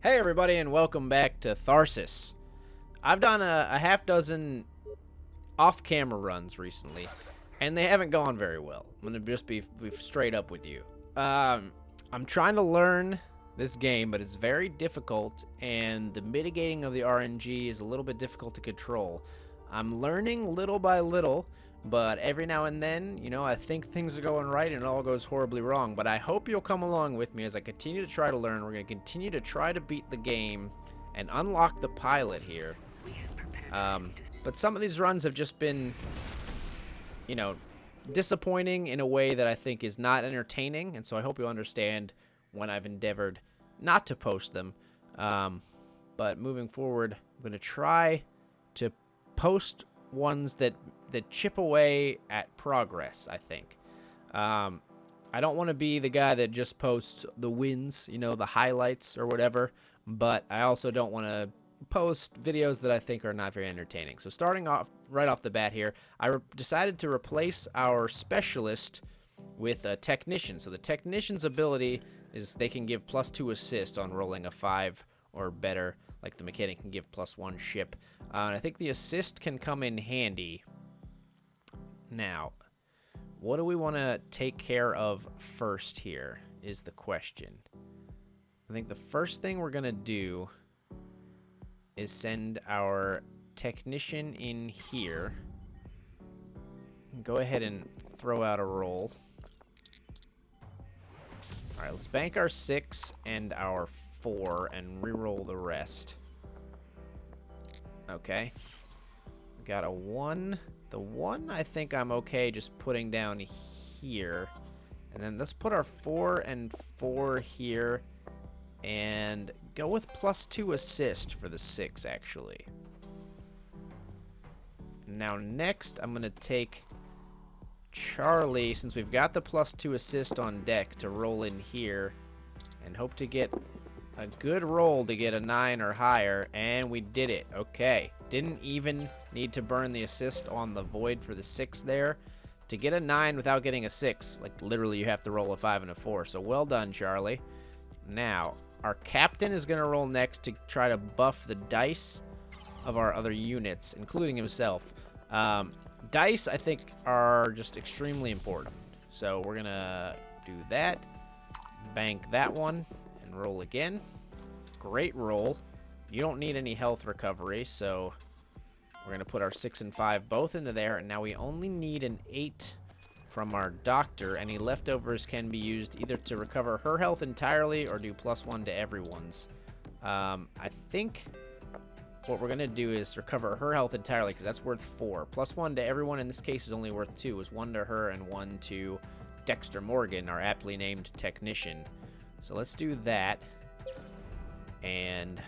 Hey everybody, and welcome back to Tharsis. I've done a half dozen off-camera runs recently, and they haven't gone very well. I'm gonna just be straight up with you. I'm trying to learn this game, but it's very difficult, and the mitigating of the RNG is a little bit difficult to control. I'm learning little by little, but every now and then, I think things are going right and it all goes horribly wrong. But I hope you'll come along with me as I continue to try to learn. We're going to continue to try to beat the game and unlock the pilot here. But some of these runs have just been, disappointing in a way that I think is not entertaining. And so I hope you'll understand when I've endeavored not to post them. But moving forward, I'm going to try to post ones that chip away at progress, I think. I don't want to be the guy that just posts the wins, the highlights or whatever, but I also don't want to post videos that I think are not very entertaining. So starting off right off the bat here, I decided to replace our specialist with a technician. So the technician's ability is they can give +2 assist on rolling a 5 or better, like the mechanic can give +1 ship. And I think the assist can come in handy. Now, what do we want to take care of first here is the question. I think the first thing we're going to do is send our technician in here. Go ahead and throw out a roll. Alright, let's bank our 6 and our 4 and re-roll the rest. Okay. We got a 1. The 1 I think I'm okay just putting down here. And then let's put our 4 and 4 here. And go with +2 assist for the 6, actually. Now next, I'm going to take Charlie, since we've got the +2 assist on deck, to roll in here. And hope to get a good roll to get a 9 or higher. And we did it. Okay. Didn't even need to burn the assist on the void for the 6 there. To get a 9 without getting a 6, like literally you have to roll a 5 and a 4. So well done, Charlie. Now, our captain is going to roll next to try to buff the dice of our other units, including himself. Dice, I think, are just extremely important. So we're going to do that. Bank that one and roll again. Great roll. You don't need any health recovery, so we're going to put our 6 and 5 both into there. And now we only need an 8 from our doctor. Any leftovers can be used either to recover her health entirely or do +1 to everyone's. I think what we're going to do is recover her health entirely because that's worth 4. +1 to everyone in this case is only worth 2. Is 1 to her and 1 to Dexter Morgan, our aptly named technician. So let's do that. And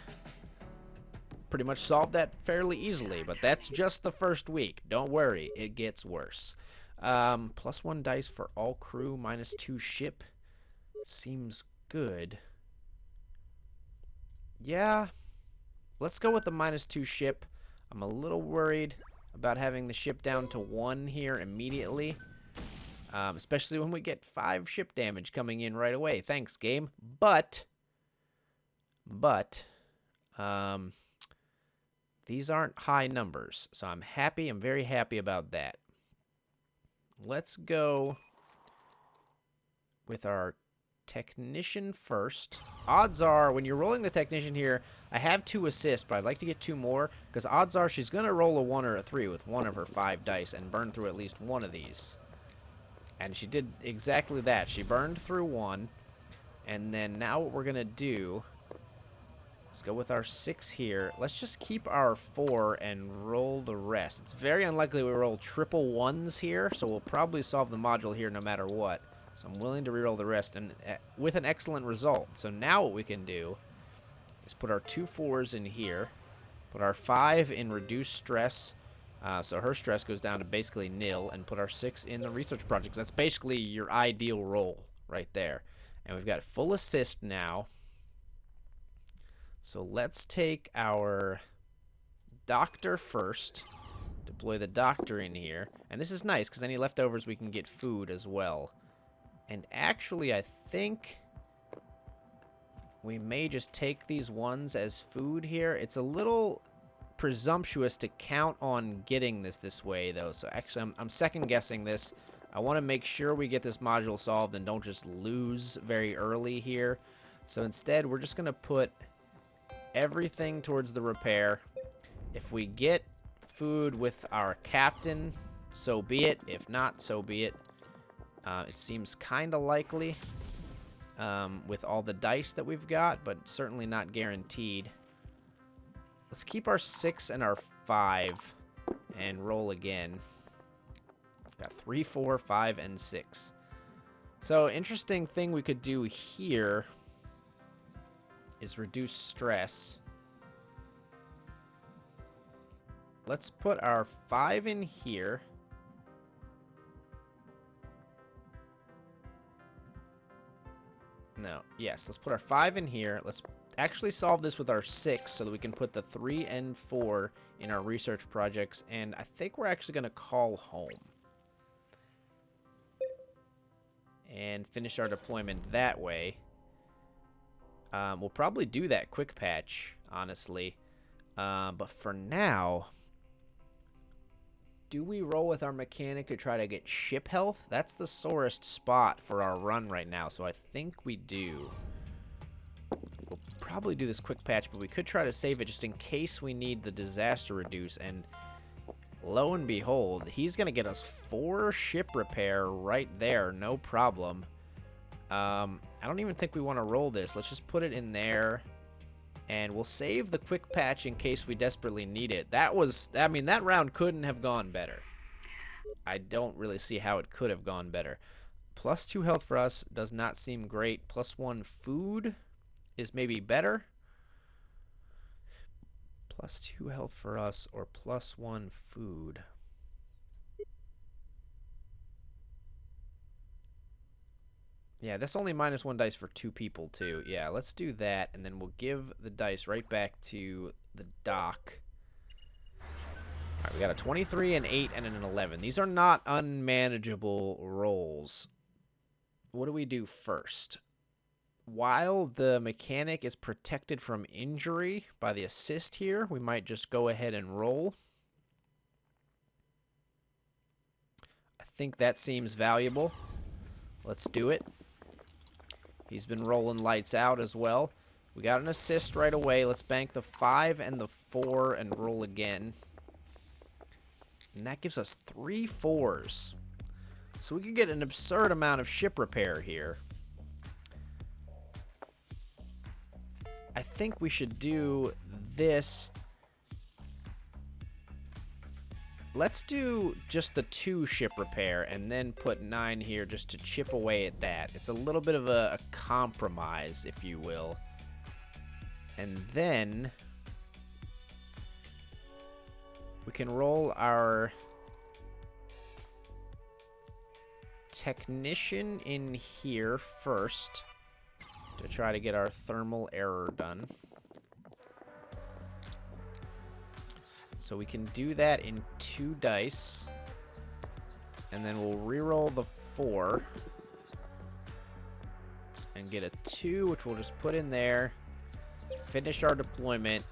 pretty much solved that fairly easily, but that's just the first week. Don't worry, it gets worse. +1 dice for all crew, -2 ship. Seems good. Yeah, let's go with the -2 ship. I'm a little worried about having the ship down to 1 here immediately. Especially when we get 5 ship damage coming in right away. Thanks, game. But, these aren't high numbers, so I'm happy. I'm very happy about that. Let's go with our technician first. Odds are, when you're rolling the technician here, I have 2 assists, but I'd like to get 2 more, because odds are she's going to roll a 1 or a 3 with 1 of her 5 dice and burn through at least 1 of these. And she did exactly that. She burned through 1. And then now what we're going to do, let's go with our 6 here. Let's just keep our 4 and roll the rest. It's very unlikely we roll triple 1s here, so we'll probably solve the module here no matter what. So I'm willing to reroll the rest, and with an excellent result. So now what we can do is put our 2 4s in here, put our 5 in reduced stress, so her stress goes down to basically nil, and put our 6 in the research project. That's basically your ideal roll right there. And we've got full assist now. So let's take our doctor first, deploy the doctor in here. And this is nice because any leftovers we can get food as well. And actually, I think We may just take these ones as food here. It's a little presumptuous to count on getting this way, though. So actually, I'm second guessing this. I want to make sure we get this module solved and don't just lose very early here. So instead, we're just going to put everything towards the repair. If we get food with our captain, so be it. If not, so be it. It seems kind of likely with all the dice that we've got, but certainly not guaranteed. Let's keep our 6 and our 5 and roll again. We've got 3, 4, 5, and 6. So, interesting thing we could do here is reduce stress. Let's put our 5 in here. No, yes, let's put our 5 in here. Let's actually solve this with our 6 so that we can put the 3 and 4 in our research projects. And I think we're actually going to call home and finish our deployment that way. We'll probably do that quick patch, honestly. But for now, do we roll with our mechanic to try to get ship health? That's the sorest spot for our run right now, so I think we do. We'll probably do this quick patch, but we could try to save it just in case we need the disaster reduce. And lo and behold, he's going to get us 4 ship repair right there, no problem. I don't even think we want to roll this. Let's just put it in there. And we'll save the quick patch in case we desperately need it. That was, I mean, that round couldn't have gone better. I don't really see how it could have gone better. +2 health for us does not seem great. +1 food is maybe better. +2 health for us or +1 food. Yeah, that's only -1 dice for 2 people, too. Yeah, let's do that, and then we'll give the dice right back to the dock. All right, we got a 23, an 8, and an 11. These are not unmanageable rolls. What do we do first? While the mechanic is protected from injury by the assist here, we might just go ahead and roll. I think that seems valuable. Let's do it. He's been rolling lights out as well. We got an assist right away. Let's bank the 5 and the 4 and roll again. And that gives us 3 4s. So we can get an absurd amount of ship repair here. I think we should do this. Let's do just the 2 ship repair and then put 9 here just to chip away at that. It's a little bit of a compromise, if you will. And then we can roll our technician in here first to try to get our thermal error done. So we can do that in 2 dice. And then we'll reroll the 4. And get a 2, which we'll just put in there. Finish our deployment.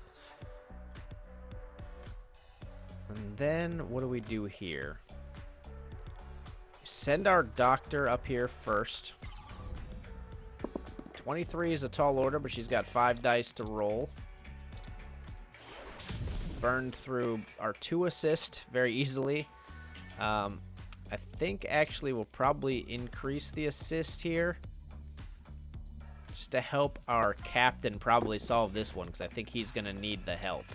And then what do we do here? Send our doctor up here first. 23 is a tall order, but she's got 5 dice to roll. Burned through our 2 assist very easily. I think actually we'll probably increase the assist here just to help our captain probably solve this one, because I think he's going to need the help.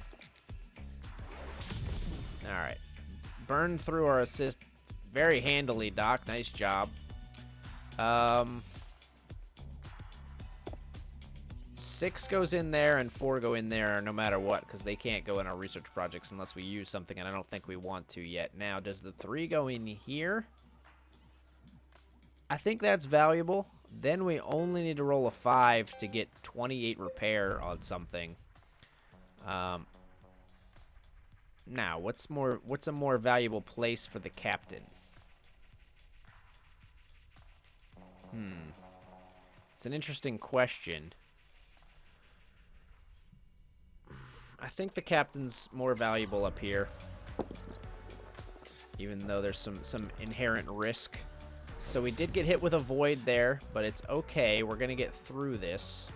Alright. Burned through our assist very handily, Doc. Nice job. 6 goes in there and 4 go in there no matter what, because they can't go in our research projects unless we use something, and I don't think we want to yet. Now, does the 3 go in here? I think that's valuable. Then we only need to roll a 5 to get 28 repair on something. Now, what's a more valuable place for the captain? It's an interesting question. I think the captain's more valuable up here. Even though there's some inherent risk. So we did get hit with a void there, but it's okay. We're going to get through this.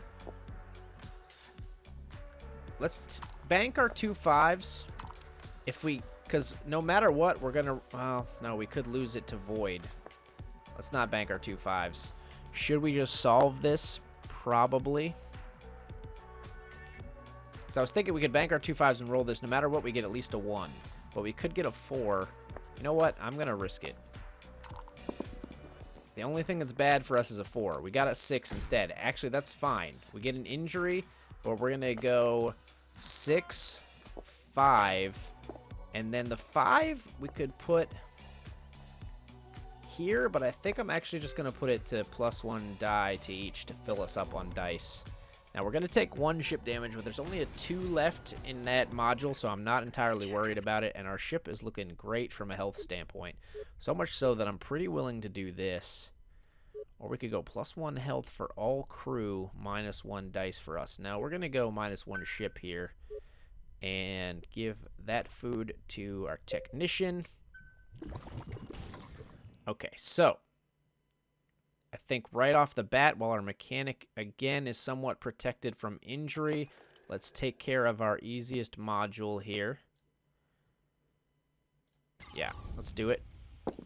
Let's bank our 2 5s. Because no matter what, we're going to... Well, no, we could lose it to void. Let's not bank our 2 5s. Should we just solve this? Probably. So I was thinking we could bank our 2 5s and roll this. No matter what, we get at least a 1. But we could get a 4. You know what? I'm going to risk it. The only thing that's bad for us is a 4. We got a 6 instead. Actually, that's fine. We get an injury, but we're going to go 6, 5. And then the 5 we could put here, but I think I'm actually just going to put it to +1 die to each to fill us up on dice. Now, we're going to take 1 ship damage, but there's only a 2 left in that module, so I'm not entirely worried about it. And our ship is looking great from a health standpoint. So much so that I'm pretty willing to do this. Or we could go +1 health for all crew, -1 dice for us. Now, we're going to go -1 ship here. And give that food to our technician. Okay, so I think right off the bat, while our mechanic, again, is somewhat protected from injury, let's take care of our easiest module here. Yeah, let's do it.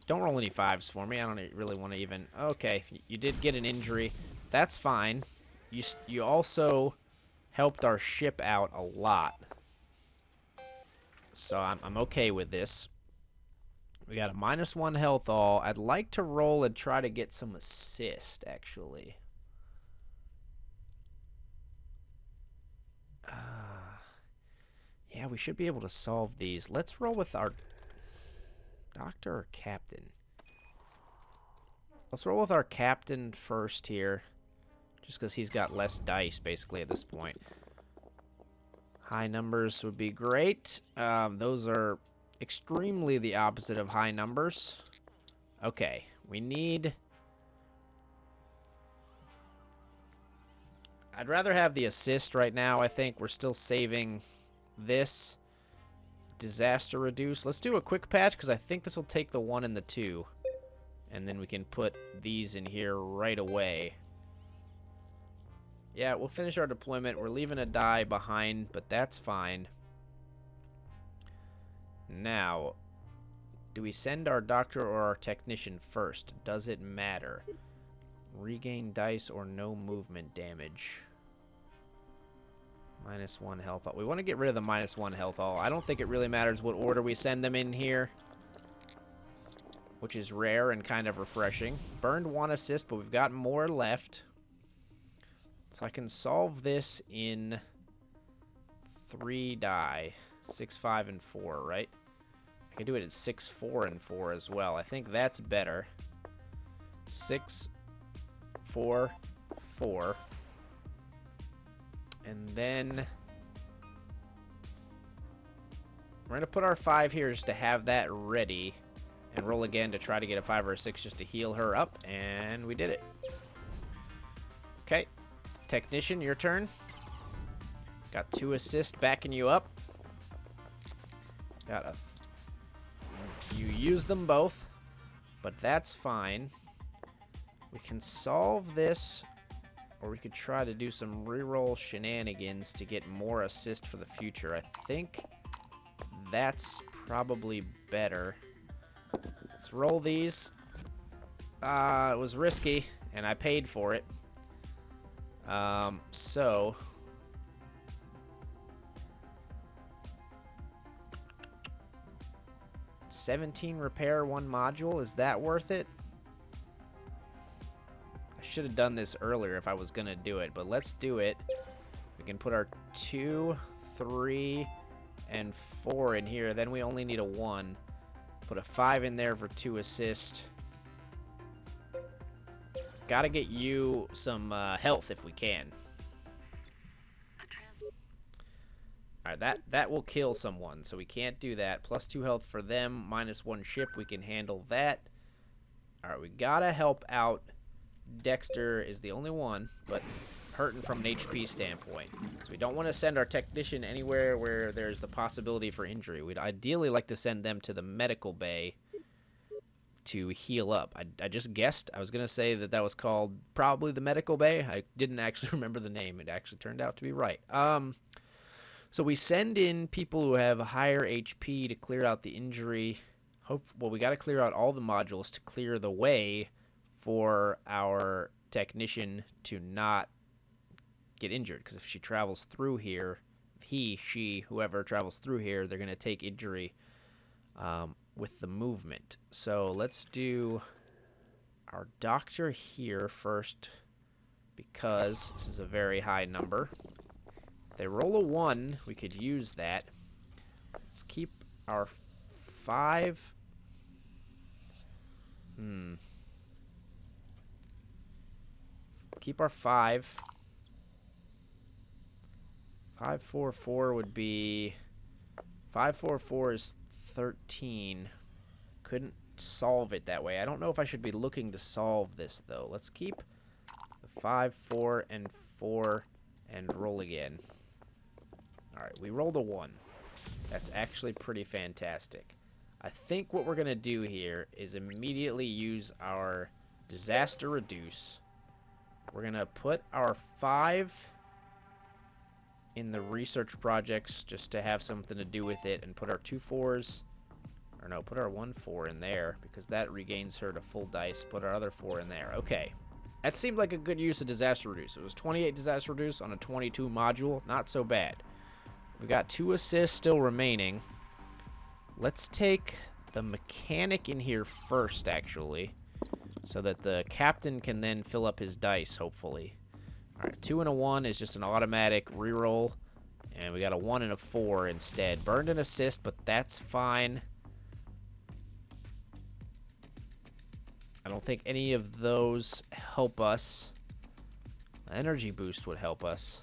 Don't roll any 5s for me. I don't really want to even... Okay, you did get an injury. That's fine. You also helped our ship out a lot. So I'm okay with this. We got a -1 health all. I'd like to roll and try to get some assist, actually. Yeah, we should be able to solve these. Let's roll with our doctor or captain. Let's roll with our captain first here. Just because he's got less dice, basically, at this point. High numbers would be great. Those are extremely the opposite of high numbers. Okay, we need... I'd rather have the assist right now. I think we're still saving this. Disaster reduce. Let's do a quick patch because I think this will take the 1 and the 2. And then we can put these in here right away. Yeah, we'll finish our deployment. We're leaving a die behind, but that's fine. Now, do we send our doctor or our technician first? Does it matter? Regain dice or no movement damage. -1 health all. We want to get rid of the -1 health all. I don't think it really matters what order we send them in here, which is rare and kind of refreshing. Burned 1 assist, but we've got more left. So I can solve this in 3 die. 6, 5, and 4, right? I can do it at 6, 4, and 4 as well. I think that's better. 6, 4, 4. And then we're going to put our 5 here just to have that ready. And roll again to try to get a 5 or a 6 just to heal her up. And we did it. Okay. Technician, your turn. Got 2 assists backing you up. Got a... You use them both, but that's fine. We can solve this, or we could try to do some reroll shenanigans to get more assist for the future. I think that's probably better. Let's roll these. It was risky, and I paid for it. So... 17 repair, 1 module. Is that worth it? I should have done this earlier if I was going to do it, but let's do it. We can put our 2, 3, and 4 in here. Then we only need a 1. Put a 5 in there for 2 assist. Gotta get you some health if we can. Alright, that will kill someone, so we can't do that. +2 health for them, -1 ship, we can handle that. Alright, we gotta help out. Dexter is the only one, but hurting from an HP standpoint. So we don't want to send our technician anywhere where there's the possibility for injury. We'd ideally like to send them to the medical bay to heal up. I just guessed. I was going to say that that was called probably the medical bay. I didn't actually remember the name. It actually turned out to be right. So we send in people who have higher HP to clear out the injury. Well, we got to clear out all the modules to clear the way for our technician to not get injured. Because if she travels through here, he, she, whoever travels through here, they're going to take injury with the movement. So let's do our doctor here first, because this is a very high number. If they roll a 1, we could use that. Let's keep our 5. Keep our 5. 544 would be 544 is 13. Couldn't solve it that way. I don't know if I should be looking to solve this though. Let's keep the 5, 4, and 4 and roll again. Alright, we rolled a 1. That's actually pretty fantastic. I think what we're going to do here is immediately use our disaster reduce. We're going to put our 5 in the research projects just to have something to do with it, and put our 2 4s, or no, put our 1 4 in there because that regains her to full dice. Put our other 4 in there. Okay. That seemed like a good use of disaster reduce. It was 28 disaster reduce on a 22 module. Not so bad. We got 2 assists still remaining. Let's take the mechanic in here first, actually, so that the captain can then fill up his dice, hopefully. Alright, 2 and a 1 is just an automatic reroll, and we got a 1 and a 4 instead. Burned an assist, but that's fine. I don't think any of those help us. Energy boost would help us.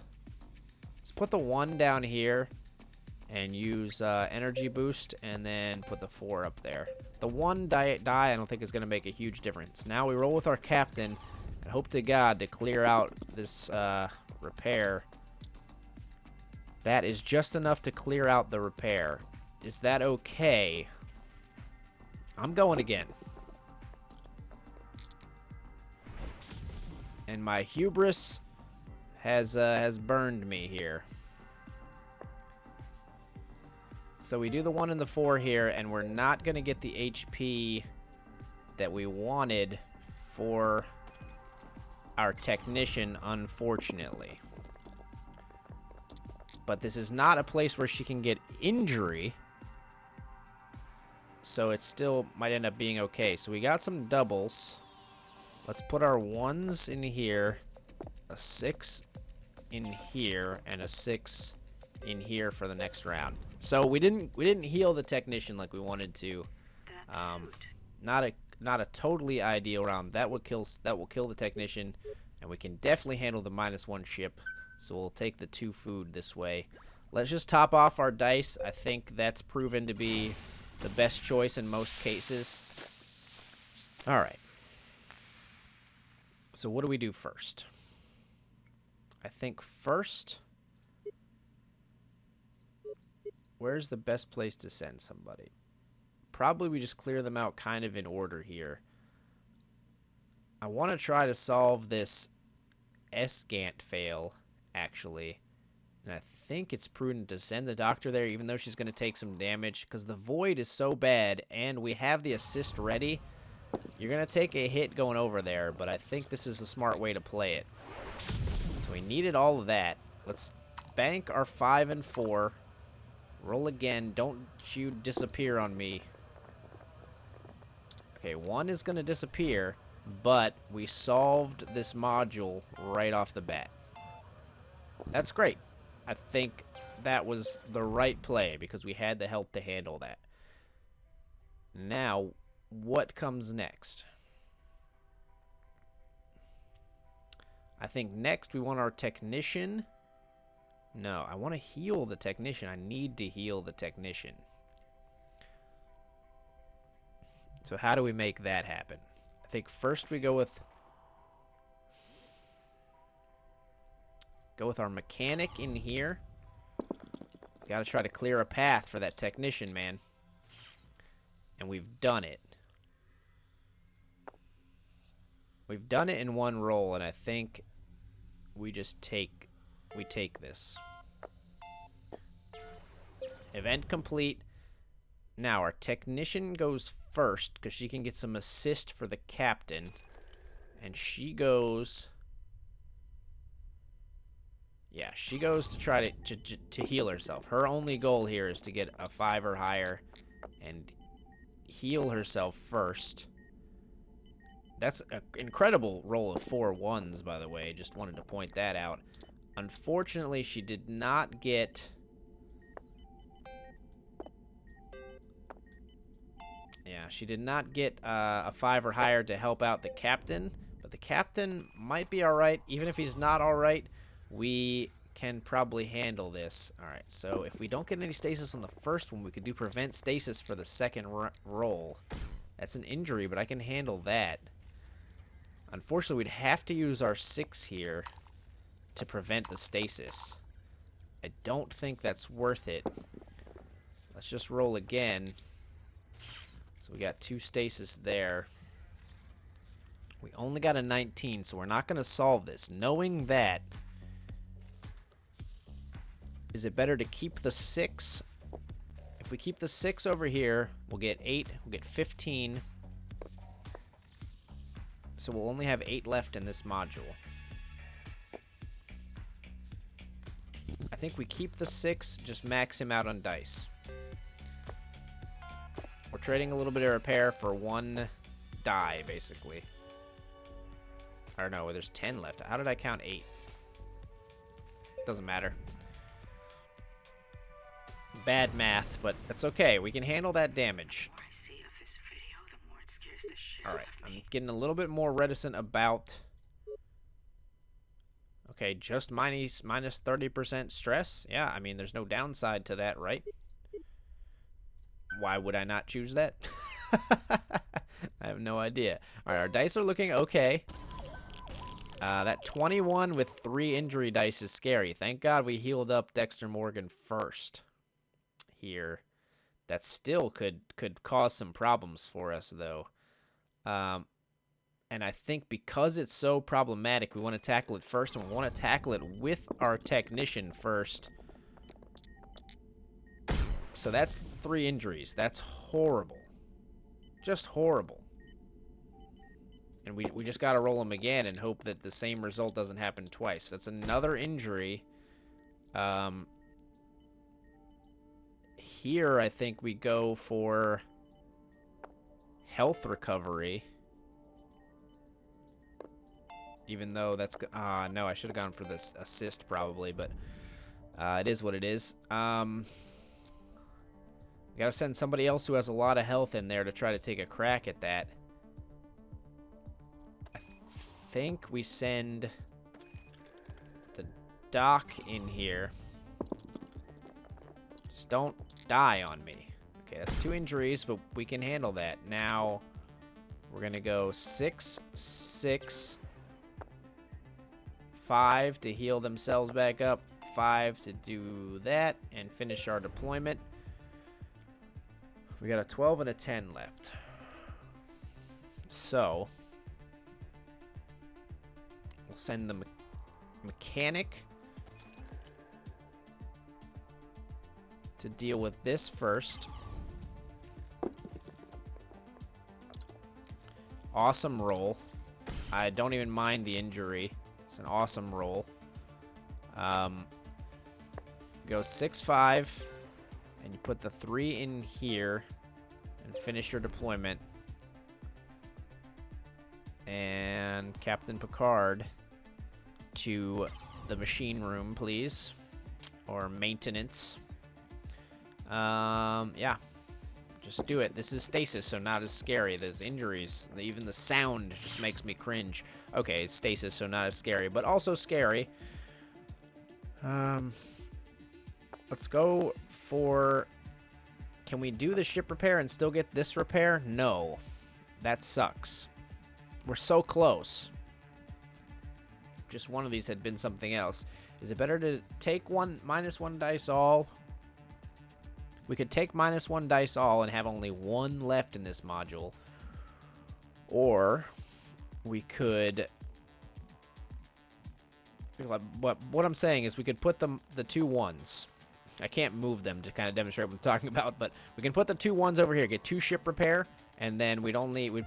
Let's put the 1 down here and use energy boost, and then put the 4 up there. The 1 die I don't think is going to make a huge difference. Now we roll with our captain and hope to God to clear out this repair. That is just enough to clear out the repair. Is that okay? I'm going again. And my hubris has burned me here. So we do the 1 and the 4 here, and we're not going to get the HP that we wanted for our technician, unfortunately. But this is not a place where she can get injury, so it still might end up being okay. So we got some doubles. Let's put our 1s in here, a 6 in here, and a 6 in here for the next round. So we didn't heal the technician like we wanted to. Not a totally ideal round. That will kill the technician, and we can definitely handle the -1 ship. So we'll take the 2 food this way. Let's just top off our dice. I think that's proven to be the best choice in most cases. All right. So what do we do first? I think first, where's the best place to send somebody? Probably we just clear them out kind of in order here. I want to try to solve this Esgant fail, actually. And I think it's prudent to send the doctor there, even though she's going to take some damage, because the void is so bad, and we have the assist ready. You're going to take a hit going over there, but I think this is the smart way to play it. So we needed all of that. Let's bank our 5 and 4. Roll again. Don't you disappear on me. Okay, 1 is going to disappear, but we solved this module right off the bat. That's great. I think that was the right play because we had the help to handle that. Now, what comes next? I think next we want our technician. No, I want to heal the technician. I need to heal the technician. So how do we make that happen? I think first we go with... Go with our mechanic in here. Got to try to clear a path for that technician, man. And we've done it. We've done it in one roll, and I think we just take this. Event complete. Now our technician goes first because she can get some assist for the captain, and she goes. Yeah, she goes to try to heal herself. Her only goal here is to get a 5 or higher and heal herself first. That's an incredible roll of 4 ones, by the way. Just wanted to point that out. Unfortunately, she did not get... Yeah, she did not get a 5 or higher to help out the captain. But the captain might be alright. Even if he's not alright, we can probably handle this. Alright, so if we don't get any stasis on the first one, we could do prevent stasis for the second roll. That's an injury, but I can handle that. Unfortunately, we'd have to use our 6 here to prevent the stasis. I don't think that's worth it. Let's just roll again. So we got 2 stasis there. We only got a 19, so we're not going to solve this. Knowing that, is it better to keep the 6? If we keep the 6 over here, we'll get 8, we'll get 15. So we'll only have 8 left in this module. I think we keep the 6, just max him out on dice. We're trading a little bit of repair for 1 die, basically. Or no, there's 10 left. How did I count 8? Doesn't matter. Bad math, but that's okay. We can handle that damage. Alright, I'm getting a little bit more reticent about... Okay, just minus 30% stress? Yeah, I mean, there's no downside to that, right? Why would I not choose that? I have no idea. Alright, our dice are looking okay. That 21 with 3 injury dice is scary. Thank God we healed up Dexter Morgan first. Here. That still could cause some problems for us, though. And I think because it's so problematic, we want to tackle it first, and we want to tackle it with our technician first. So that's 3 injuries. That's horrible. Just horrible. And we just got to roll them again and hope that the same result doesn't happen twice. That's another injury. Here, I think we go for health recovery. Even though that's... no, I should have gone for this assist probably, but it is what it is. We gotta send somebody else who has a lot of health in there to try to take a crack at that. I think we send the doc in here. Just don't die on me. Okay, that's 2 injuries, but we can handle that. Now, we're gonna go 6, 6... 5 to heal themselves back up, 5 to do that, and finish our deployment. We got a 12 and a 10 left. So, we'll send the mechanic to deal with this first. Awesome roll. I don't even mind the injury. It's an awesome roll. Go 6-5, and you put the 3 in here, and finish your deployment. And Captain Picard to the machine room, please, or maintenance. Yeah. Just do it. This is stasis, so not as scary. There's injuries. Even the sound just makes me cringe. Okay, it's stasis, so not as scary, but also scary. Let's go for... Can we do the ship repair and still get this repair? No. That sucks. We're so close. Just one of these had been something else. Is it better to take -1 dice all? We could take -1 dice all and have only 1 left in this module. Or we could... What I'm saying is we could put the 2 1s. I can't move them to kind of demonstrate what I'm talking about, but we can put the 2 1s over here, get 2 ship repair, and then we'd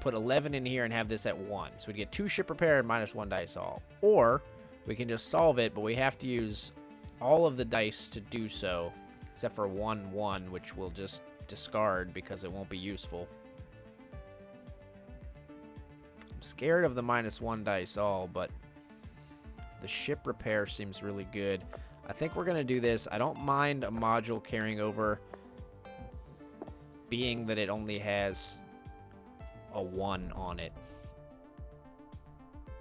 put 11 in here and have this at 1. So we'd get 2 ship repair and -1 dice all. Or we can just solve it, but we have to use all of the dice to do so, except for 1 1, which we'll just discard because it won't be useful. I'm scared of the -1 dice all, but the ship repair seems really good. I think we're going to do this. I don't mind a module carrying over, being that it only has a 1 on it.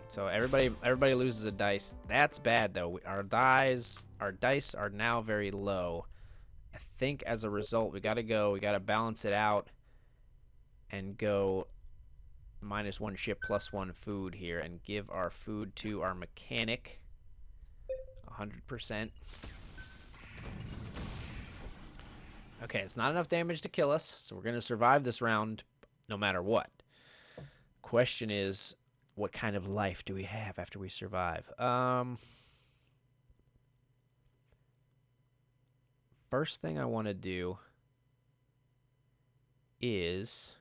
So everybody loses a dice. That's bad, though. Our dice are now very low. I think as a result, we got to balance it out and go -1 ship +1 food here and give our food to our mechanic. 100%. Okay, it's not enough damage to kill us, so we're going to survive this round no matter what. Question is, what kind of life do we have after we survive? First thing I want to do is...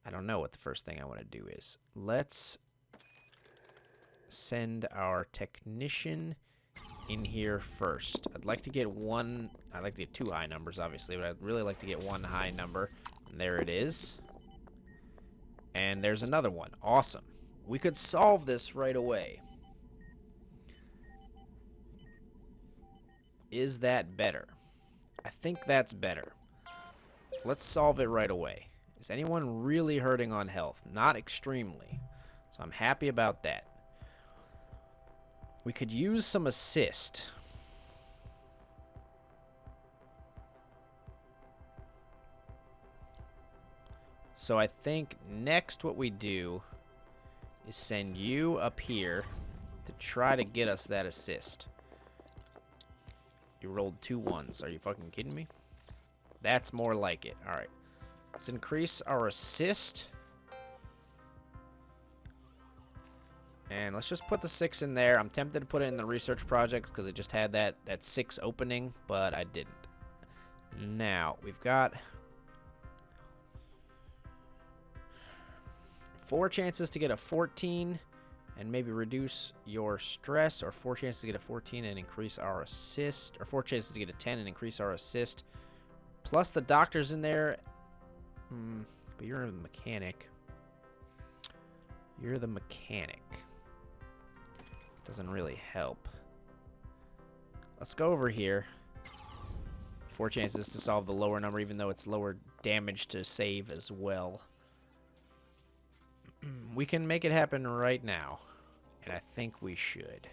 I don't know what the first thing I want to do is. Let's send our technician in here first. I'd like to get 2 high numbers, obviously, but I'd really like to get 1 high number. And there it is. And there's another one. Awesome. We could solve this right away. Is that better? I think that's better. Let's solve it right away. Is anyone really hurting on health? Not extremely. So I'm happy about that. We could use some assist. So I think next what we do is send you up here to try to get us that assist. You rolled 2 1s. Are you fucking kidding me? That's more like it. All right. Let's increase our assist. And let's just put the 6 in there. I'm tempted to put it in the research project because it just had that 6 opening, but I didn't. Now, we've got 4 chances to get a 14 and maybe reduce your stress, or 4 chances to get a 14 and increase our assist, or 4 chances to get a 10 and increase our assist. Plus the doctor's in there. But you're the mechanic. You're the mechanic. Doesn't really help. Let's go over here. 4 chances to solve the lower number, even though it's lower damage to save as well. We can make it happen right now. And I think we should.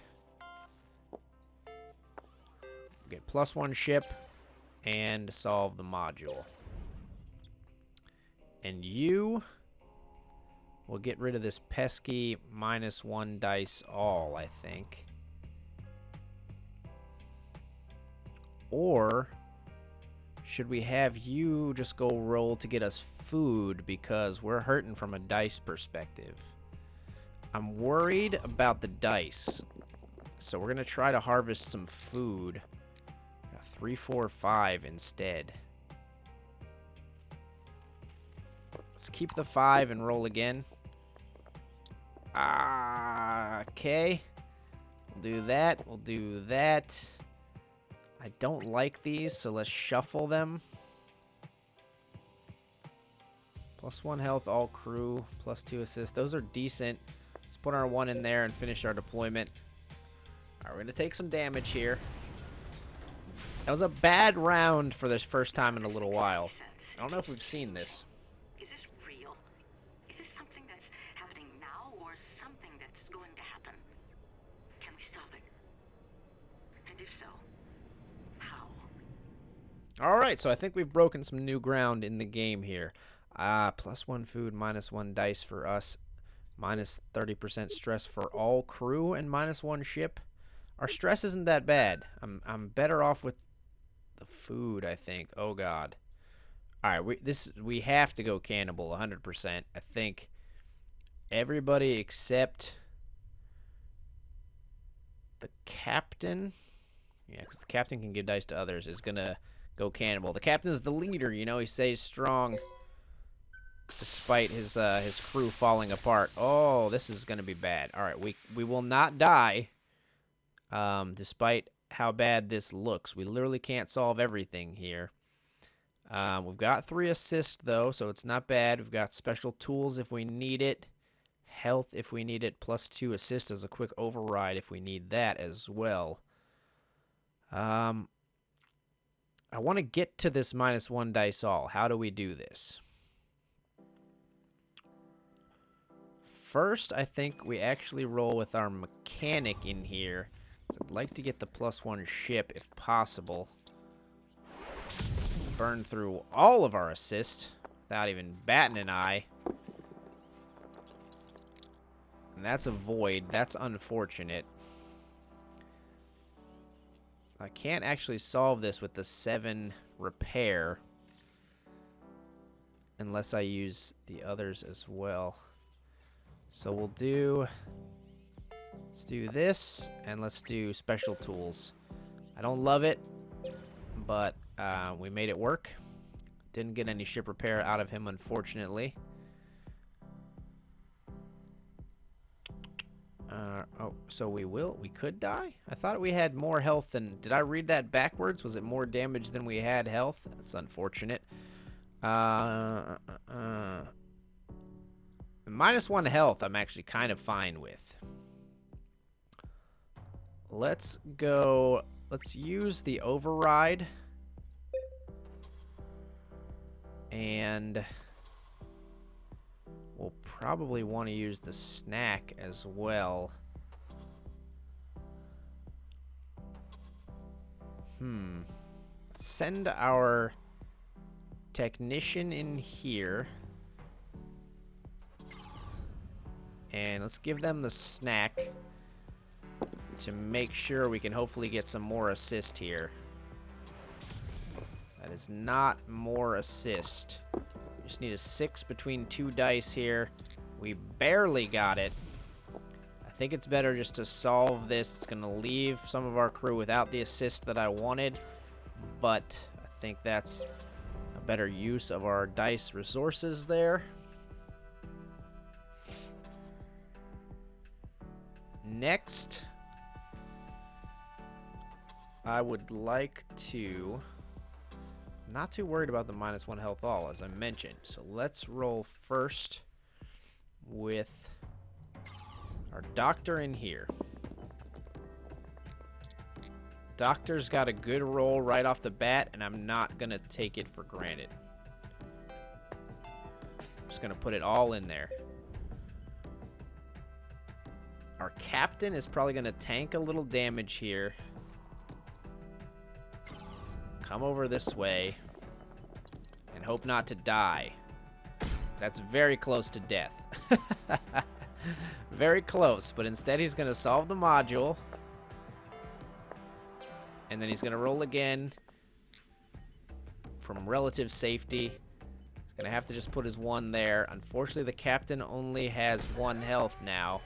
Get +1 ship and solve the module. And you will get rid of this pesky -1 dice all, I think. Or should we have you just go roll to get us food because we're hurting from a dice perspective? I'm worried about the dice. So we're going to try to harvest some food. 3, 4, 5 instead. Let's keep the 5 and roll again. Okay. We'll do that. We'll do that. I don't like these, so let's shuffle them. +1 health, all crew. +2 assist. Those are decent. Let's put our 1 in there and finish our deployment. Alright, we're going to take some damage here. That was a bad round for this first time in a little while. I don't know if we've seen this. Is this real? Is this something that's happening now or something that's going to happen? Can we stop it? And if so, how? Alright, so I think we've broken some new ground in the game here. +1 food, -1 dice for us. Minus 30% stress for all crew and minus 1 ship. Our stress isn't that bad. I'm better off with the food, I think. Oh god. All right, we have to go cannibal 100%. I think everybody except the captain, yeah, because the captain can give dice to others, is gonna go cannibal. The captain's the leader, you know. He stays strong despite his crew falling apart. Oh, this is gonna be bad. All right, we will not die, despite how bad this looks. We literally can't solve everything here. We've got 3 assists though, so it's not bad. We've got special tools if we need it, health if we need it, plus 2 assist as a quick override if we need that as well. I want to get to this minus 1 dice all. How do we do this? First, I think we actually roll with our mechanic in here. So I'd like to get the plus 1 ship if possible. Burn through all of our assists without even batting an eye. And that's a void. That's unfortunate. I can't actually solve this with the 7 repair unless I use the others as well. So we'll do, let's do this, and let's do special tools. I don't love it, but we made it work. Didn't get any ship repair out of him, unfortunately. Oh, so we could die? I thought we had more health than, did I read that backwards? Was it more damage than we had health? That's unfortunate. Minus 1 health, I'm actually kind of fine with. Let's go, let's use the override. And we'll probably want to use the snack as well. Send our technician in here. And let's give them the snack to make sure we can hopefully get some more assist here. That is not more assist. We just need a 6 between 2 dice here. We barely got it. I think it's better just to solve this. It's going to leave some of our crew without the assist that I wanted, but I think that's a better use of our dice resources there. Next, I would like to, not too worried about the minus 1 health all, as I mentioned. So let's roll first with our doctor in here. Doctor's got a good roll right off the bat, and I'm not going to take it for granted. I'm just going to put it all in there. Our captain is probably going to tank a little damage here. Come over this way. And hope not to die. That's very close to death. Very close, but instead he's going to solve the module. And then he's going to roll again from relative safety. He's going to have to just put his 1 there. Unfortunately, the captain only has 1 health now.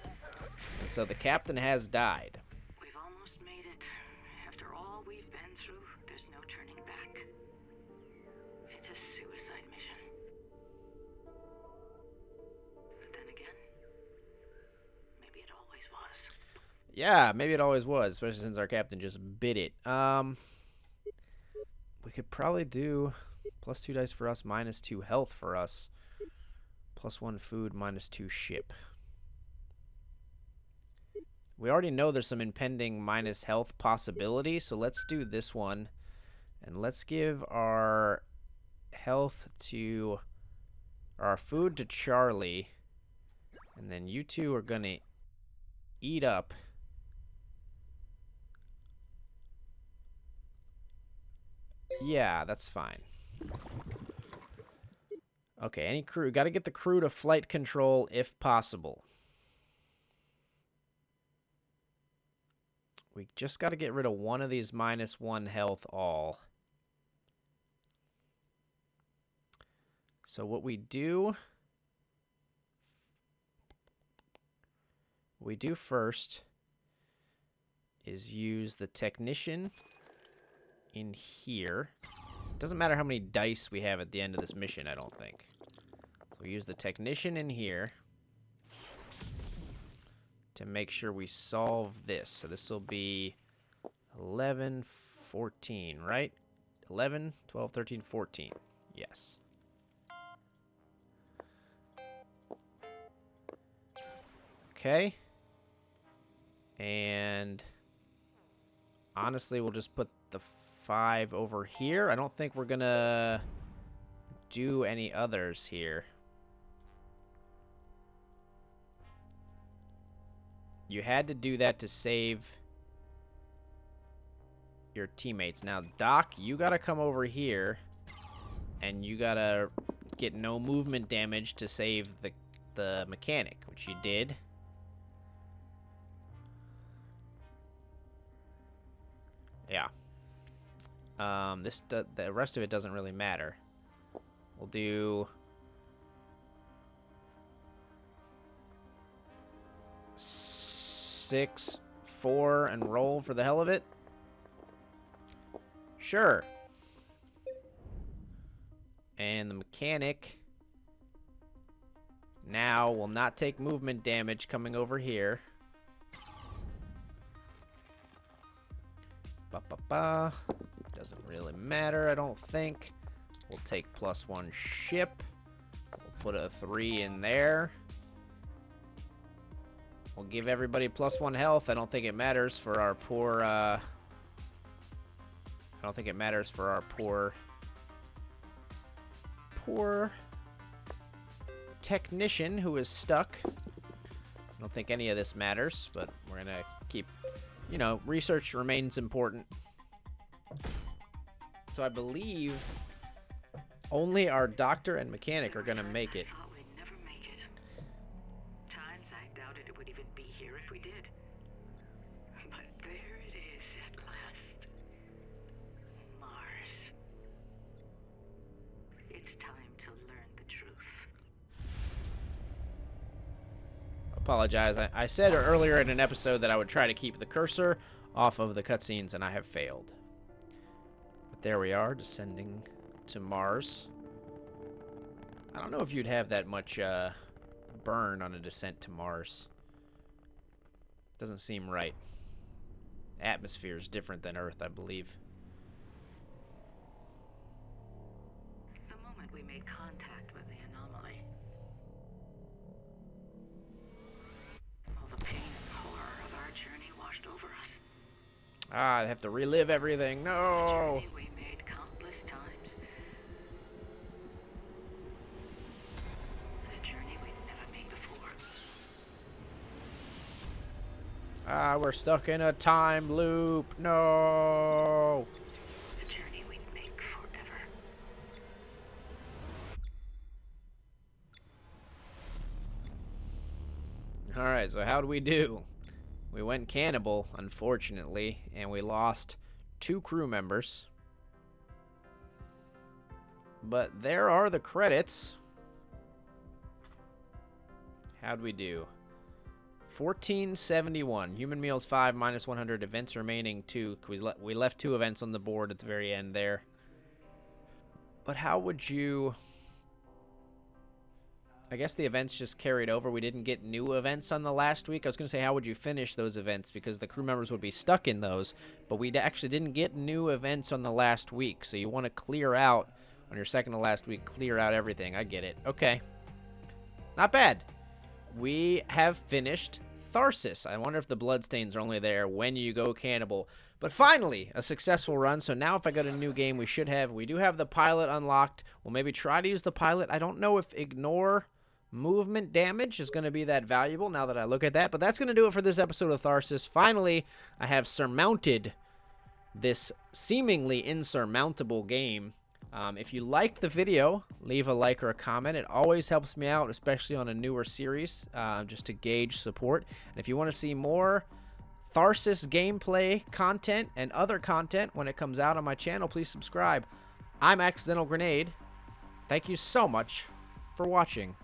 And so the captain has died. We've almost made it. After all we've been through, there's no turning back. It's a suicide mission. But then again, maybe it always was. Yeah, maybe it always was, especially since our captain just bit it. We could probably do plus 2 dice for us, minus 2 health for us. Plus 1 food, minus 2 ship. We already know there's some impending minus health possibility, so let's do this one. And let's give our health to, or our food to Charlie. And then you two are going to eat up. Yeah, that's fine. Okay, any crew. Got to get the crew to flight control if possible. We just got to get rid of one of these -1 health all. So what we do first is use the technician in here. Doesn't matter how many dice we have at the end of this mission, I don't think. So we use the technician in here to make sure we solve this. So this will be 11, 14, right? 11, 12, 13, 14. Yes. Okay. And honestly, we'll just put the 5 over here. I don't think we're gonna do any others here. You had to do that to save your teammates. Now, Doc, you gotta come over here, and you gotta get no movement damage to save the mechanic, which you did. Yeah. The rest of it doesn't really matter. We'll do 6, 4, and roll for the hell of it. Sure. And the mechanic now will not take movement damage coming over here. Doesn't really matter, I don't think. We'll take +1 ship. We'll put a 3 in there. We'll give everybody +1 health. I don't think it matters for our poor, I don't think it matters for our poor technician who is stuck. I don't think any of this matters, but we're gonna keep, you know, research remains important. So I believe only our doctor and mechanic are gonna make it. I thought we'd never make it. Times I doubted it would even be here if we did. But there it is at last. Mars. It's time to learn the truth. Apologize. I said earlier in an episode that I would try to keep the cursor off of the cutscenes, and I have failed. But there we are, descending to Mars. I don't know if you'd have that much burn on a descent to Mars. Doesn't seem right. Atmosphere is different than Earth, I believe. The moment we made contact with the anomaly, all the pain and horror of our journey washed over us. Ah, I have to relive everything. No! The journey we made countless times. The journey we'd never made before. Ah, we're stuck in a time loop. No! The journey we'd make forever. Alright, so how do we do? We went cannibal, unfortunately, and we lost 2 crew members. But there are the credits. How'd we do? 1471. Human meals 5, -100. Events remaining 2. We left 2 events on the board at the very end there. But how would you... I guess the events just carried over. We didn't get new events on the last week. I was going to say, how would you finish those events? Because the crew members would be stuck in those. But we actually didn't get new events on the last week. So you want to clear out, on your second to last week, clear out everything. I get it. Okay. Not bad. We have finished Tharsis. I wonder if the bloodstains are only there when you go cannibal. But finally, a successful run. So now if I go to a new game, we do have the pilot unlocked. We'll maybe try to use the pilot. I don't know if ignore movement damage is going to be that valuable now that I look at that. But that's going to do it for this episode of Tharsis. Finally, I have surmounted this seemingly insurmountable game. If you liked the video, leave a like or a comment. It always helps me out, especially on a newer series, just to gauge support. And if you want to see more Tharsis gameplay content and other content when it comes out on my channel, please subscribe. I'm Accidental Grenade. Thank you so much for watching.